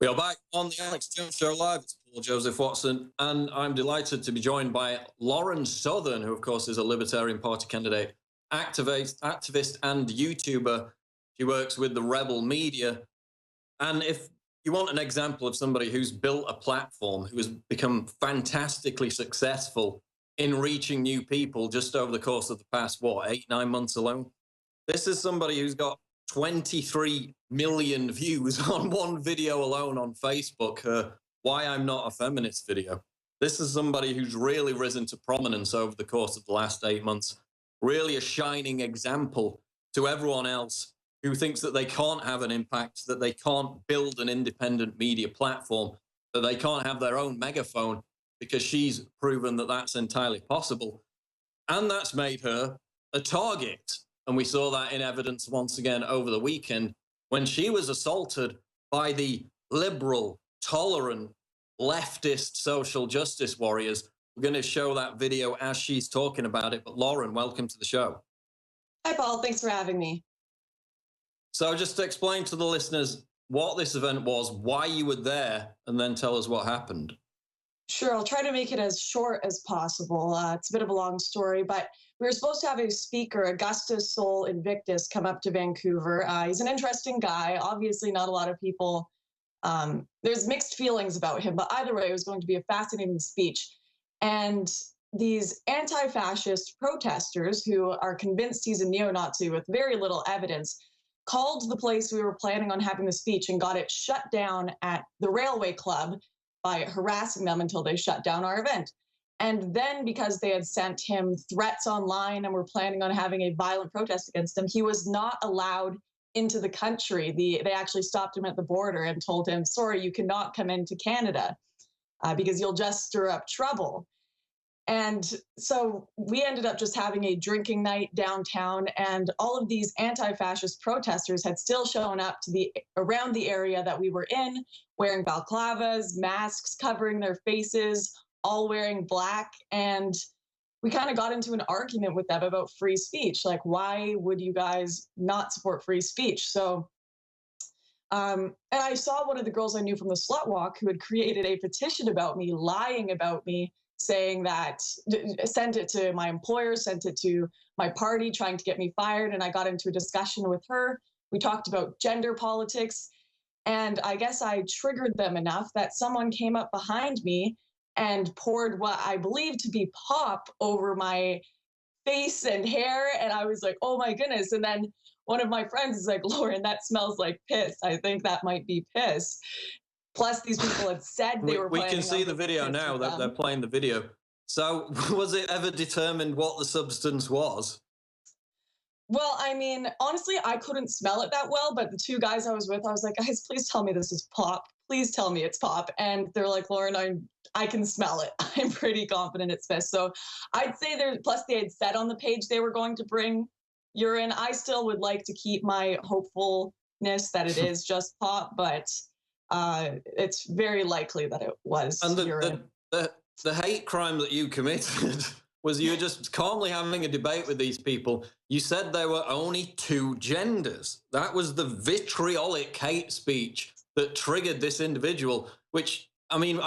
We are back on the Alex Jones Show Live. It's Paul Joseph Watson, and I'm delighted to be joined by Lauren Southern, who, of course, is a Libertarian Party candidate, activist, and YouTuber. She works with the Rebel Media. And if you want an example of somebody who's built a platform, who has become fantastically successful in reaching new people just over the course of the past, 8-9 months alone, this is somebody who's got 23 million views on one video alone on Facebook, her Why I'm Not a Feminist video. This is somebody who's really risen to prominence over the course of the last 8 months, really a shining example to everyone else who thinks that they can't have an impact, that they can't build an independent media platform, that they can't have their own megaphone, because she's proven that that's entirely possible. And that's made her a target. And we saw that in evidence once again over the weekend when she was assaulted by the liberal, tolerant, leftist social justice warriors. We're going to show that video as she's talking about it. But Lauren, welcome to the show. Hi, Paul. Thanks for having me. So just to explain to the listeners what this event was, why you were there, and then tell us what happened. Sure, I'll try to make it as short as possible. It's a bit of a long story, but we were supposed to have a speaker, Augustus Sol Invictus, come up to Vancouver. He's an interesting guy. Obviously, not a lot of people. There's mixed feelings about him, but either way, it was going to be a fascinating speech. And these anti-fascist protesters who are convinced he's a neo-Nazi with very little evidence called the place we were planning on having the speech and got it shut down at the Railway Club by harassing them until they shut down our event. And then because they had sent him threats online and were planning on having a violent protest against him, he was not allowed into the country. They actually stopped him at the border and told him, sorry, you cannot come into Canada because you'll just stir up trouble. And so we ended up just having a drinking night downtown, and all of these anti-fascist protesters had still shown up to around the area that we were in, wearing balaclavas, masks covering their faces, all wearing black. And we kind of got into an argument with them about free speech. Like, why would you guys not support free speech? So, and I saw one of the girls I knew from the Slut Walk who had created a petition about me, lying about me, saying that, sent it to my employer, sent it to my party, trying to get me fired. And I got into a discussion with her. We talked about gender politics. And I guess I triggered them enough that someone came up behind me and poured what I believed to be pop over my face and hair. And I was like, oh my goodness. And then one of my friends is like, Lauren, that smells like piss. I think that might be piss. Plus, these people had said they were planning on... We can see the video now, that they're playing the video. So was it ever determined what the substance was? Well, I mean, honestly, I couldn't smell it that well, but the two guys I was with, I was like, guys, please tell me this is pop. Please tell me it's pop. And they're like, Lauren, I can smell it. I'm pretty confident it's piss. So I'd say plus they had said on the page they were going to bring urine. I still would like to keep my hopefulness that it is just pop, but it's very likely that it was urine. The hate crime that you committed was you were just calmly having a debate with these people. You said there were only two genders. That was the vitriolic hate speech that triggered this individual, which, I mean,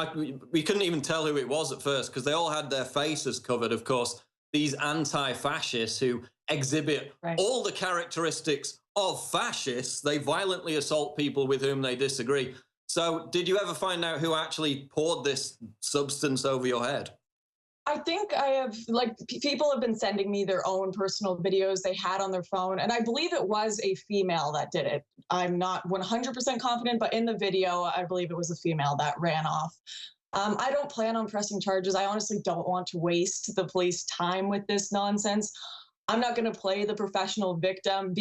we couldn't even tell who it was at first because they all had their faces covered, of course, these anti-fascists who exhibit all the characteristics of fascists. They violently assault people with whom they disagree. So did you ever find out who actually poured this substance over your head? I think I have, people have been sending me their own personal videos they had on their phone, and I believe it was a female that did it. I'm not 100% confident, but in the video, I believe it was a female that ran off. I don't plan on pressing charges. I honestly don't want to waste the police time with this nonsense. I'm not going to play the professional victim.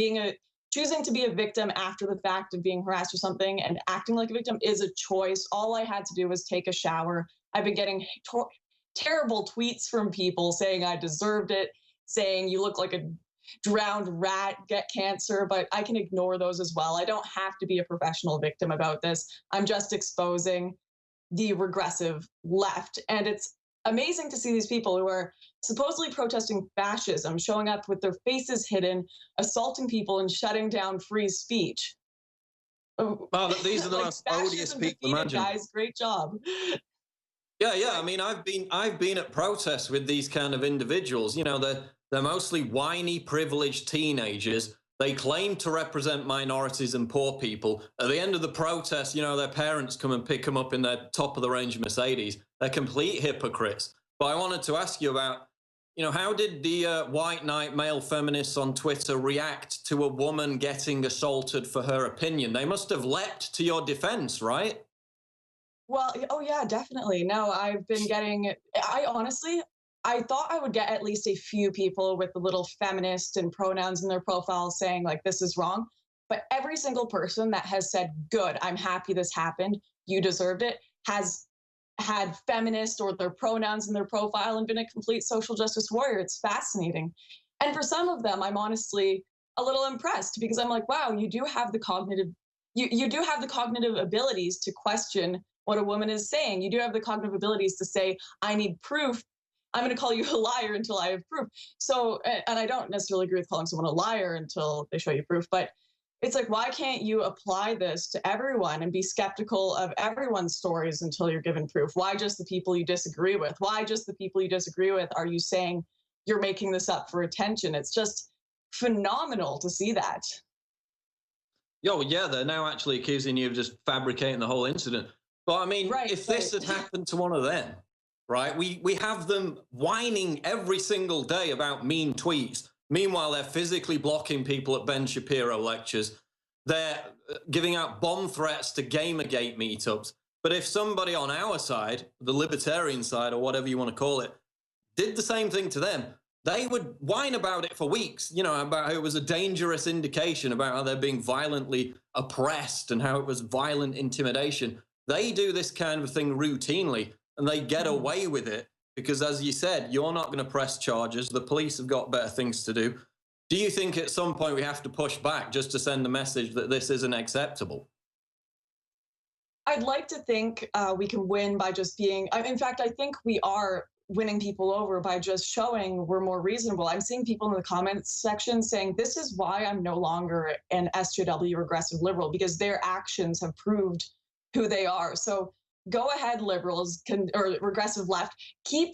Choosing to be a victim after the fact of being harassed or something and acting like a victim is a choice. All I had to do was take a shower. I've been getting terrible tweets from people saying I deserved it, saying you look like a drowned rat, get cancer, but I can ignore those as well. I don't have to be a professional victim about this. I'm just exposing the regressive left. And it's amazing to see these people who are supposedly protesting fascism showing up with their faces hidden, assaulting people and shutting down free speech. Oh, these are the like most odious fascism people defeated, imaginable. guys. Great job. Yeah, yeah. I mean, I've been at protests with these kind of individuals. You know, they're mostly whiny, privileged teenagers. They claim to represent minorities and poor people. At the end of the protest, you know, their parents come and pick them up in their top of the range Mercedes. They're complete hypocrites. But I wanted to ask you about, you know, how did the white knight male feminists on Twitter react to a woman getting assaulted for her opinion? They must have leapt to your defense, right? Well, oh yeah, definitely. No, I've been getting, I honestly, I thought I would get at least a few people with the little feminist and pronouns in their profile saying like this is wrong. But every single person that has said, good, I'm happy this happened, you deserved it, has had feminist or their pronouns in their profile and been a complete social justice warrior. It's fascinating. And for some of them, I'm honestly a little impressed because I'm like, wow, you do have the cognitive you do have the cognitive abilities to question what a woman is saying. You do have the cognitive abilities to say, I need proof. I'm going to call you a liar until I have proof. So, and I don't necessarily agree with calling someone a liar until they show you proof, but it's like, why can't you apply this to everyone and be skeptical of everyone's stories until you're given proof? Why just the people you disagree with? Why just the people you disagree with are you saying you're making this up for attention? It's just phenomenal to see that. Yo, yeah, they're now actually accusing you of just fabricating the whole incident. But I mean, Right, if this had happened to one of them, right, we have them whining every single day about mean tweets. Meanwhile, they're physically blocking people at Ben Shapiro lectures. They're giving out bomb threats to Gamergate meetups. But if somebody on our side, the libertarian side, or whatever you want to call it, did the same thing to them, they would whine about it for weeks, you know, about how it was a dangerous indication, about how they're being violently oppressed and how it was violent intimidation. They do this kind of thing routinely and they get away with it because, as you said, you're not going to press charges. The police have got better things to do. Do you think at some point we have to push back just to send the message that this isn't acceptable? I'd like to think we can win by just being, in fact, I think we are winning people over by just showing we're more reasonable. I'm seeing people in the comments section saying, this is why I'm no longer an SJW regressive liberal, because their actions have proved who they are. So go ahead, liberals or regressive left, keep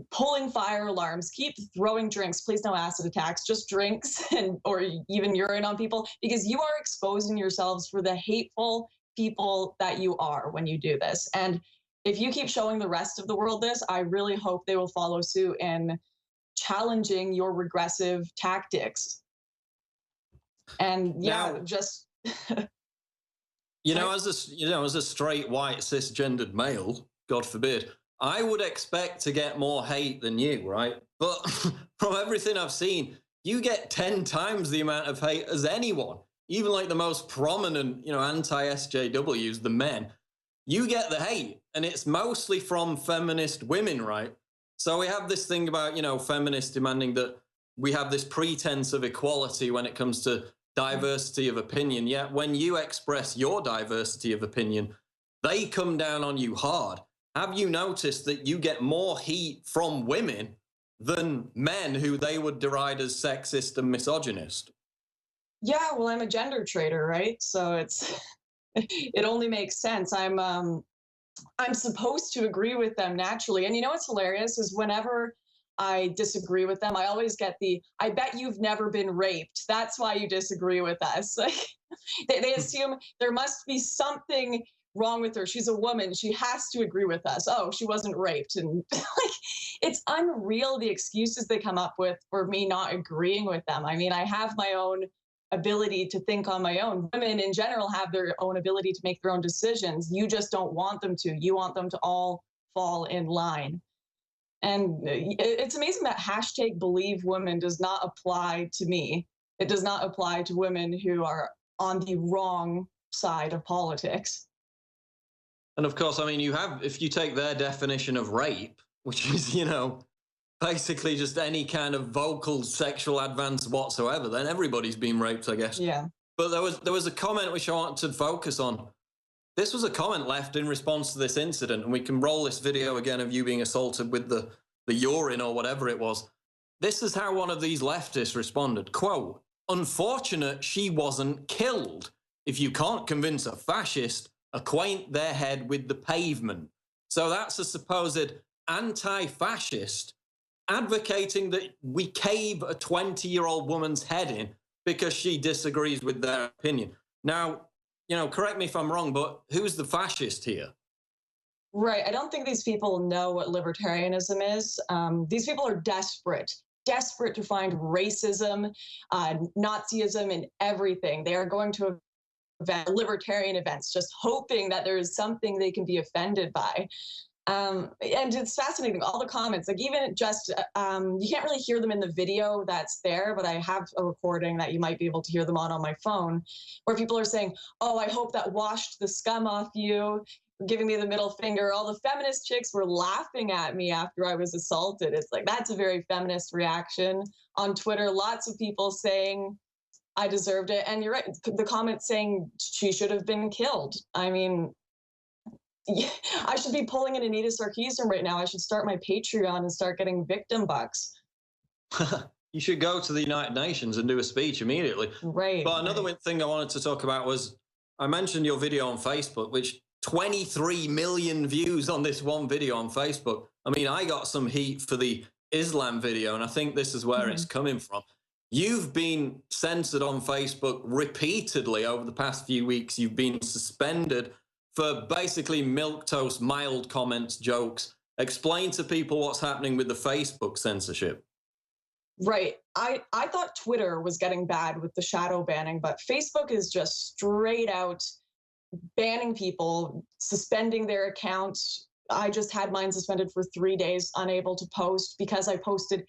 pulling fire alarms, keep throwing drinks, please no acid attacks, just drinks and or even urine on people, because you are exposing yourselves for the hateful people that you are when you do this. And if you keep showing the rest of the world this, I really hope they will follow suit in challenging your regressive tactics. And yeah, Now, just you know, as a straight white cisgendered male, God forbid, I would expect to get more hate than you, right? But from everything I've seen, you get 10 times the amount of hate as anyone. Even like the most prominent, you know, anti-SJWs, the men, you get the hate, and it's mostly from feminist women, right? So we have this thing about, you know, feminists demanding that we have this pretense of equality when it comes to diversity of opinion. Yet when you express your diversity of opinion, they come down on you hard. Have you noticed that you get more heat from women than men who they would deride as sexist and misogynist? yeah, well, I'm a gender traitor, right? So it's it only makes sense. I'm supposed to agree with them naturally. And you know what's hilarious is whenever I disagree with them, I always get the, I bet you've never been raped. That's why you disagree with us. Like, they assume there must be something wrong with her. She's a woman. She has to agree with us. Oh, she wasn't raped. And like, it's unreal the excuses they come up with for me not agreeing with them. I mean, I have my own ability to think on my own. Women in general have their own ability to make their own decisions. You just don't want them to. You want them to all fall in line. And it's amazing that hashtag believe women does not apply to me. It does not apply to women who are on the wrong side of politics. And of course, I mean, you have, if you take their definition of rape, which is, you know, basically just any kind of vocal sexual advance whatsoever, then everybody's been raped, I guess. Yeah. But there was a comment which I wanted to focus on. This was a comment left in response to this incident, and we can roll this video again of you being assaulted with the urine or whatever it was. This is how one of these leftists responded. Quote, unfortunate she wasn't killed. if you can't convince a fascist, acquaint their head with the pavement. So that's a supposed anti-fascist advocating that we cave a 20-year-old woman's head in because she disagrees with their opinion. Now, correct me if I'm wrong, but who's the fascist here? Right. I don't think these people know what libertarianism is. These people are desperate to find racism, Nazism in everything. They are going to libertarian events, just hoping that there is something they can be offended by. And it's fascinating, all the comments, like even just, you can't really hear them in the video that's there, but I have a recording that you might be able to hear them on my phone, where people are saying, oh, I hope that washed the scum off you, giving me the middle finger. All the feminist chicks were laughing at me after I was assaulted. It's like, that's a very feminist reaction. On Twitter, lots of people saying, I deserved it. And you're right, the comments saying she should have been killed. I mean, yeah, I should be pulling an Anita Sarkeesian right now. I should start my Patreon and start getting victim bucks. You should go to the United Nations and do a speech immediately. Right. But another thing I wanted to talk about was, I mentioned your video on Facebook, which 23 million views on this one video on Facebook. I mean, I got some heat for the Islam video, and I think this is where it's coming from. You've been censored on Facebook repeatedly over the past few weeks. You've been suspended for basically milquetoast, mild comments, jokes. Explain to people what's happening with the Facebook censorship. Right. I thought Twitter was getting bad with the shadow banning, but Facebook is just straight out banning people, suspending their accounts. I just had mine suspended for 3 days, unable to post because I posted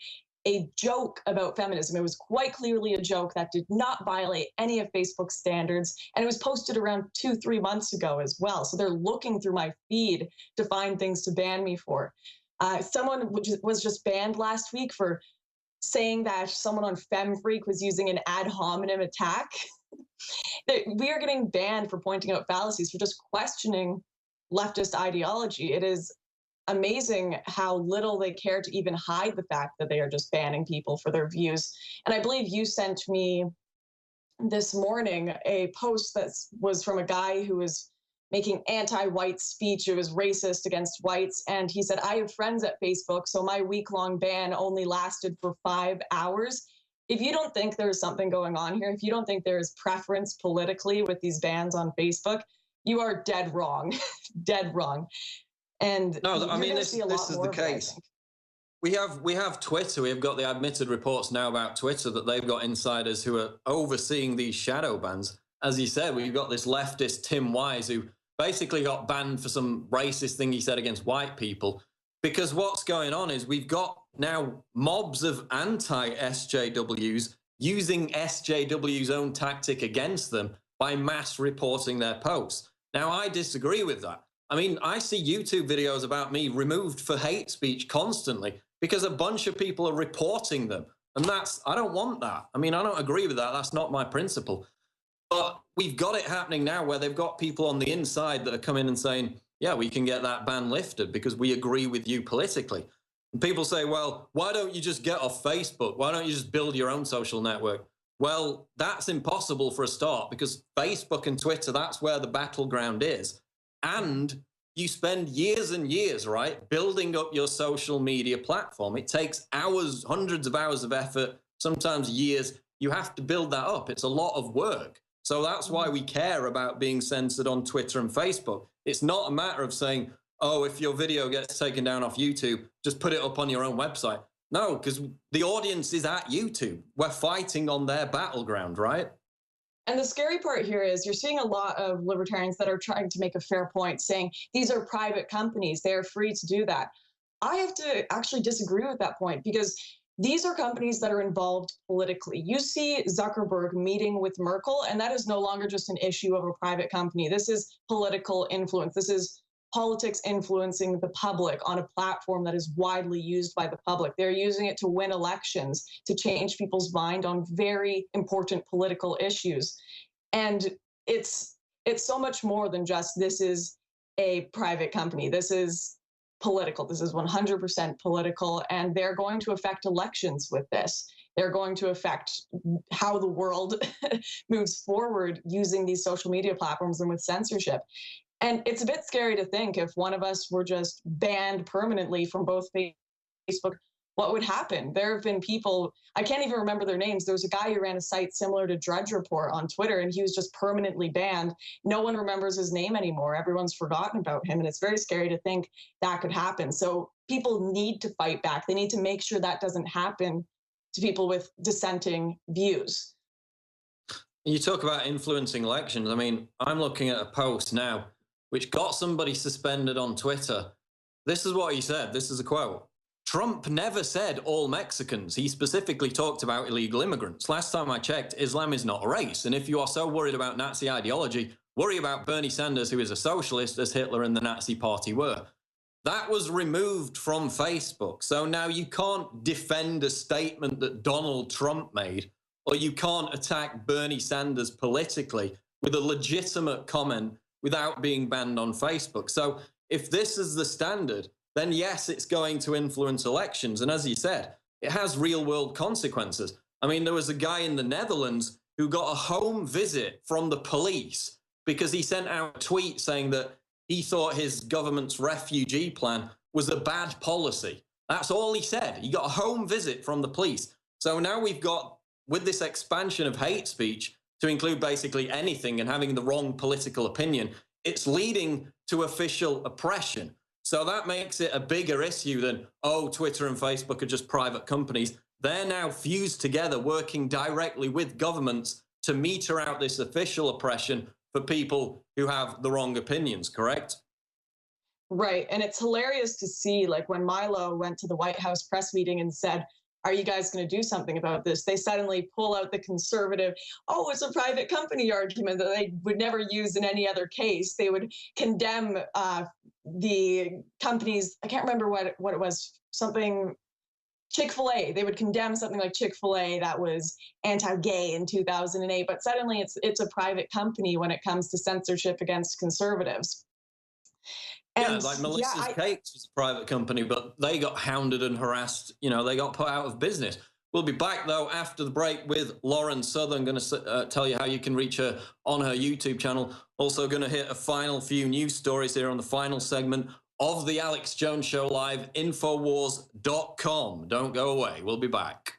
a joke about feminism. It was quite clearly a joke that did not violate any of Facebook's standards. And it was posted around 2-3 months ago as well. So they're looking through my feed to find things to ban me for. Someone was just banned last week for saying that someone on FemFreak was using an ad hominem attack. We are getting banned for pointing out fallacies, for just questioning leftist ideology. It is amazing how little they care to even hide the fact that they are just banning people for their views. And I believe you sent me this morning a post that was from a guy who was making anti-white speech. It was racist against whites. And he said, I have friends at Facebook, so my week-long ban only lasted for 5 hours. If you don't think there's something going on here, if you don't think there's preference politically with these bans on Facebook, you are dead wrong, dead wrong. And no, I mean, this is the case. We have Twitter. We've got the admitted reports now about Twitter that they've got insiders who are overseeing these shadow bans. As you said, we've got this leftist Tim Wise who basically got banned for some racist thing he said against white people. Because what's going on is we've got now mobs of anti-SJWs using SJW's own tactic against them by mass reporting their posts. Now, I disagree with that. I mean, I see YouTube videos about me removed for hate speech constantly because a bunch of people are reporting them. And I don't want that. I mean, I don't agree with that. That's not my principle. But we've got it happening now where they've got people on the inside that are coming and saying, yeah, we can get that ban lifted because we agree with you politically. And people say, well, why don't you just get off Facebook? Why don't you just build your own social network? Well, that's impossible for a start because Facebook and Twitter, that's where the battleground is. And you spend years and years, right, building up your social media platform. It takes hours, hundreds of hours of effort, sometimes years. You have to build that up. It's a lot of work. So that's why we care about being censored on Twitter and Facebook. It's not a matter of saying, oh, if your video gets taken down off YouTube, just put it up on your own website. No, because the audience is at YouTube. We're fighting on their battleground, right? And the scary part here is you're seeing a lot of libertarians that are trying to make a fair point, saying these are private companies. They're free to do that. I have to actually disagree with that point because these are companies that are involved politically. You see Zuckerberg meeting with Merkel, and that is no longer just an issue of a private company. This is political influence. This is politics influencing the public on a platform that is widely used by the public. They're using it to win elections, to change people's mind on very important political issues. And it's so much more than just this is a private company. This is political. This is 100% political, and they're going to affect elections with this. they're going to affect how the world moves forward using these social media platforms and with censorship. And it's a bit scary to think if one of us were just banned permanently from both Facebook, what would happen? There have been people, I can't even remember their names. There was a guy who ran a site similar to Drudge Report on Twitter, and he was just permanently banned. No one remembers his name anymore. Everyone's forgotten about him. And it's very scary to think that could happen. So people need to fight back. They need to make sure that doesn't happen to people with dissenting views. You talk about influencing elections. I mean, I'm looking at a post now which got somebody suspended on Twitter. This is what he said. This is a quote. Trump never said all Mexicans. He specifically talked about illegal immigrants. Last time I checked, Islam is not a race. And if you are so worried about Nazi ideology, worry about Bernie Sanders, who is a socialist, as Hitler and the Nazi Party were. That was removed from Facebook. So now you can't defend a statement that Donald Trump made, or you can't attack Bernie Sanders politically with a legitimate comment without being banned on Facebook. So if this is the standard, then yes, it's going to influence elections. And as you said, it has real world consequences. I mean, there was a guy in the Netherlands who got a home visit from the police because he sent out a tweet saying that he thought his government's refugee plan was a bad policy. That's all he said. He got a home visit from the police. So now we've got, with this expansion of hate speech to include basically anything and having the wrong political opinion, it's leading to official oppression. So that makes it a bigger issue than, oh, Twitter and Facebook are just private companies. They're now fused together, working directly with governments to meter out this official oppression for people who have the wrong opinions, correct? Right. And it's hilarious to see, like, when Milo went to the White House press meeting and said, are you guys going to do something about this? They suddenly pull out the conservative, oh, it's a private company argument that they would never use in any other case. They would condemn the companies. I can't remember what it was, something Chick-fil-A. They would condemn something like Chick-fil-A that was anti-gay in 2008. But suddenly it's a private company when it comes to censorship against conservatives. Yeah, like Melissa's Cakes was a private company, but they got hounded and harassed. You know, they got put out of business. We'll be back, though, after the break with Lauren Southern. Going to tell you how you can reach her on her YouTube channel. Also going to hit a final few news stories here on the final segment of the Alex Jones Show Live, Infowars.com. Don't go away. We'll be back.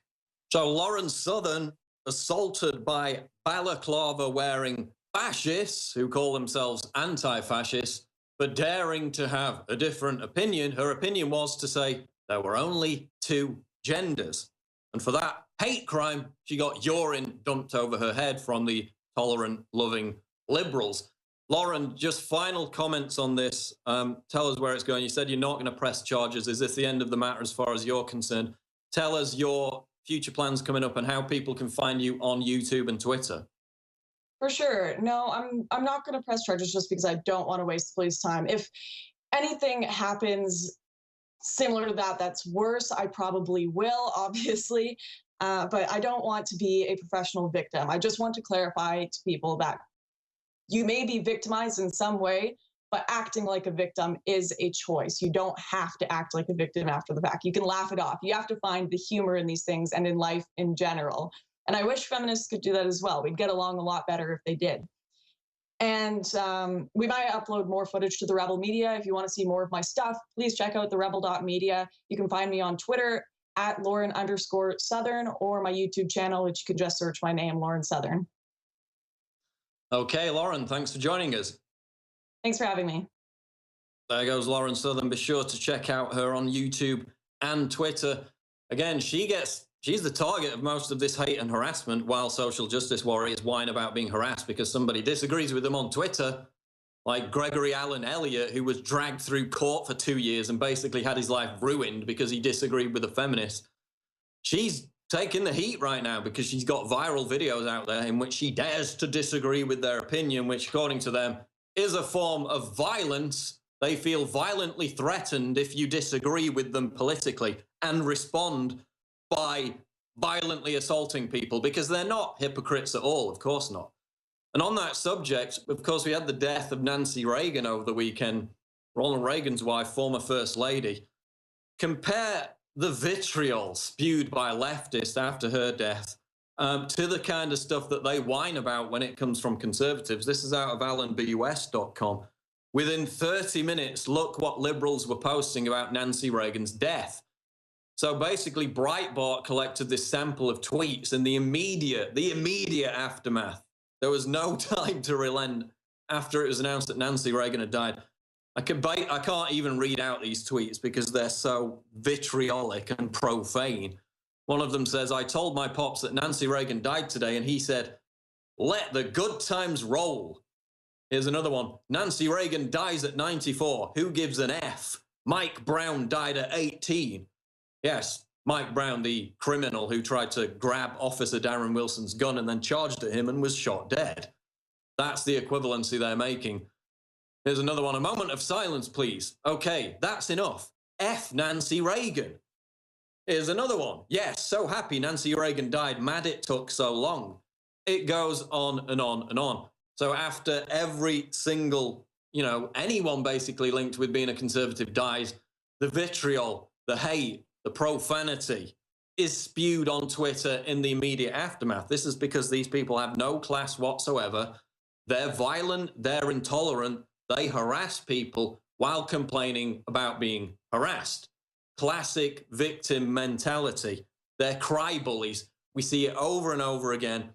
So Lauren Southern assaulted by balaclava-wearing fascists who call themselves anti-fascists, but daring to have a different opinion. Her opinion was to say there were only two genders. And for that hate crime, she got urine dumped over her head from the tolerant, loving liberals. Lauren, just final comments on this. Tell us where it's going. You said you're not going to press charges. Is this the end of the matter as far as you're concerned? Tell us your future plans coming up and how people can find you on YouTube and Twitter. For sure. No, I'm not going to press charges just because I don't want to waste police time. If anything happens similar to that, that's worse, I probably will, obviously. But I don't want to be a professional victim. I just want to clarify to people that you may be victimized in some way, but acting like a victim is a choice. You don't have to act like a victim after the fact. You can laugh it off. You have to find the humor in these things and in life in general. And I wish feminists could do that as well. We'd get along a lot better if they did. And we might upload more footage to the Rebel Media. If you want to see more of my stuff, please check out therebel.media. You can find me on Twitter at Lauren_Southern or my YouTube channel, which you can just search my name, Lauren Southern. Okay, Lauren, thanks for joining us. Thanks for having me. There goes Lauren Southern. Be sure to check out her on YouTube and Twitter. Again, she's the target of most of this hate and harassment, while social justice warriors whine about being harassed because somebody disagrees with them on Twitter, like Gregory Allen Elliott, who was dragged through court for 2 years and basically had his life ruined because he disagreed with a feminist. She's taking the heat right now because she's got viral videos out there in which she dares to disagree with their opinion, which, according to them, is a form of violence. They feel violently threatened if you disagree with them politically and respond by violently assaulting people, because they're not hypocrites at all, of course not. And on that subject, of course, we had the death of Nancy Reagan over the weekend, Ronald Reagan's wife, former First Lady. Compare the vitriol spewed by leftists after her death, to the kind of stuff that they whine about when it comes from conservatives. This is out of alanbus.com. Within 30 minutes, look what liberals were posting about Nancy Reagan's death. So basically, Breitbart collected this sample of tweets in the immediate aftermath. There was no time to relent after it was announced that Nancy Reagan had died. I can't even read out these tweets because they're so vitriolic and profane. One of them says, I told my pops that Nancy Reagan died today, and he said, let the good times roll. Here's another one. Nancy Reagan dies at 94. Who gives an F? Mike Brown died at 18. Yes, Mike Brown, the criminal who tried to grab Officer Darren Wilson's gun and then charged at him and was shot dead. That's the equivalency they're making. Here's another one. A moment of silence, please. Okay, that's enough. F Nancy Reagan. Here's another one. Yes, so happy Nancy Reagan died. Mad it took so long. It goes on and on and on. So after every single, anyone basically linked with being a conservative dies, the vitriol, the hate, the profanity is spewed on Twitter in the immediate aftermath. This is because these people have no class whatsoever. They're violent, they're intolerant, they harass people while complaining about being harassed. Classic victim mentality. They're cry bullies. We see it over and over again.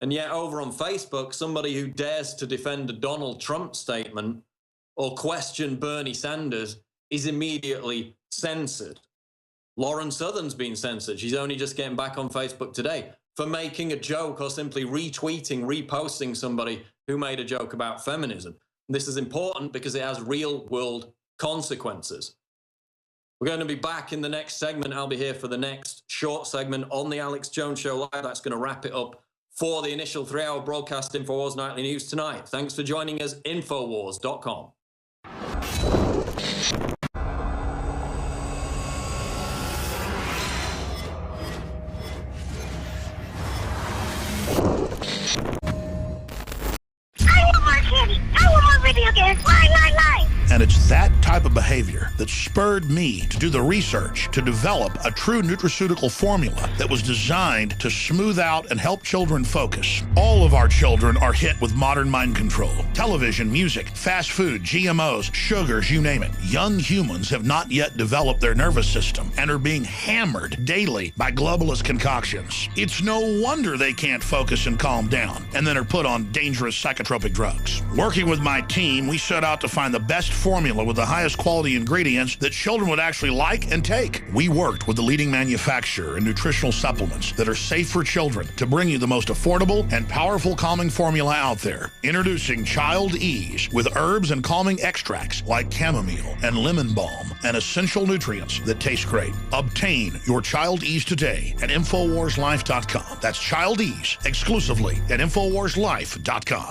And yet over on Facebook, somebody who dares to defend a Donald Trump statement or question Bernie Sanders is immediately censored. Lauren Southern's been censored. She's only just getting back on Facebook today for making a joke or simply retweeting, reposting somebody who made a joke about feminism. And this is important because it has real-world consequences. We're going to be back in the next segment. I'll be here for the next short segment on the Alex Jones Show Live. That's going to wrap it up for the initial 3-hour broadcast InfoWars Nightly News tonight. Thanks for joining us, Infowars.com. Video games. Lie. And it's that type of behavior that spurred me to do the research to develop a true nutraceutical formula that was designed to smooth out and help children focus. All of our children are hit with modern mind control. Television, music, fast food, GMOs, sugars, you name it. Young humans have not yet developed their nervous system and are being hammered daily by globalist concoctions. It's no wonder they can't focus and calm down and then are put on dangerous psychotropic drugs. Working with my team, we set out to find the best formula with the highest quality ingredients that children would actually like and take. We worked with the leading manufacturer in nutritional supplements that are safe for children to bring you the most affordable and powerful calming formula out there. Introducing Child Ease with herbs and calming extracts like chamomile and lemon balm and essential nutrients that taste great. Obtain your Child Ease today at InfoWarsLife.com. That's Child Ease exclusively at InfoWarsLife.com.